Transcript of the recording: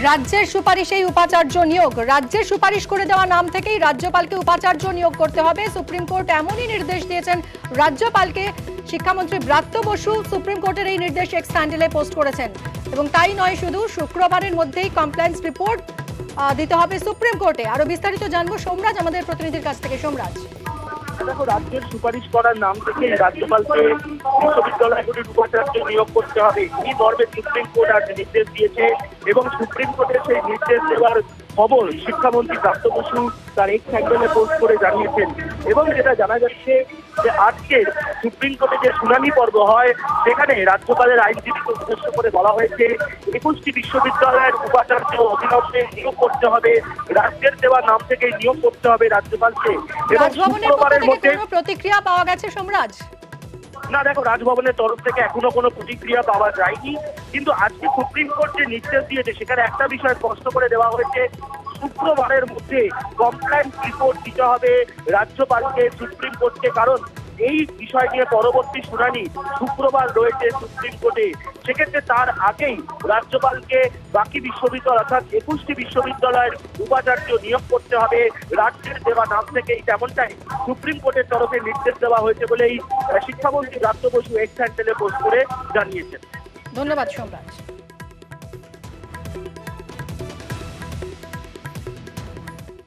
রাজ্যের সুপারিশেই উপাচার্য নিয়োগ। রাজ্যের সুপারিশ করে দেওয়া নাম থেকেই রাজ্যপালকে উপাচার্য নিয়োগ করতে হবে। সুপ্রিম কোর্ট এমনই নির্দেশ দিয়েছেন রাজ্যপালকে। শিক্ষামন্ত্রী ব্রাত্য বসু সুপ্রিম কোর্টের এই নির্দেশ এক্স হ্যান্ডেলে পোস্ট করেছেন। এবং তাই নয়, শুধু শুক্রবারের মধ্যেই কমপ্লায়েন্স রিপোর্ট দিতে হবে সুপ্রিম কোর্টে। আরো বিস্তারিত জানবো সোমরাজ আমাদের প্রতিনিধির কাছ থেকে। সোমরাজ, দেখো, রাজ্যের সুপারিশ করার নাম থেকে রাজ্যপালকে বিশ্ববিদ্যালয়গুলির উপাচার্য নিয়োগ করতে হবে, এই মর্মে সুপ্রিম কোর্ট আজ নির্দেশ দিয়েছে। এবং সুপ্রিম কোর্টের সেই নির্দেশ দেওয়ার খবর শিক্ষামন্ত্রী ব্রাত্য বসু তার এক্স হ্যান্ডেলে পোস্ট করে জানিয়েছেন। এবং যেটা জানা যাচ্ছে যে আজকে সুপ্রিম কোর্টে যে শুনানি পর্ব হয় সেখানে রাজ্যপালের আইনজীবীকে উদ্দেশ্য করে বলা হয়েছে 21টি বিশ্ববিদ্যালয়ের উপাচার্য অবিলম্বে নিয়োগ করতে হবে, রাজ্যের দেওয়া নাম থেকে নিয়োগ করতে হবে রাজ্যপালকে। এবং শুক্রবারের মধ্যে প্রতিক্রিয়া পাওয়া গেছে সোমরাজ? না, দেখো, রাজভবনের তরফ থেকে এখনো কোনো প্রতিক্রিয়া পাওয়া যায়নি। কিন্তু আজকে সুপ্রিম কোর্ট যে নির্দেশ দিয়েছে সেখানে একটা বিষয় স্পষ্ট করে দেওয়া হয়েছে, শুক্রবারের মধ্যে কমপ্লায়েন্স রিপোর্ট দিতে হবে রাজ্যপালকে সুপ্রিম কোর্টকে। কারণ এই বিষয় নিয়ে পরবর্তী শুনানি শুক্রবার রয়েছে সুপ্রিম কোর্টে। সেক্ষেত্রে তার আগেই রাজ্যপালকে বাকি বিশ্ববিদ্যালয় অর্থাৎ 21টি বিশ্ববিদ্যালয়ের উপাচার্য নিয়োগ করতে হবে রাজ্যের দেওয়া নাম থেকেই, তেমনটাই সুপ্রিম কোর্টের তরফে নির্দেশ দেওয়া হয়েছে বলেই শিক্ষামন্ত্রী ব্রাত্য বসু এক্স হ্যান্ডেলে পোস্ট করে জানিয়েছেন। ধন্যবাদ সোমরাজ।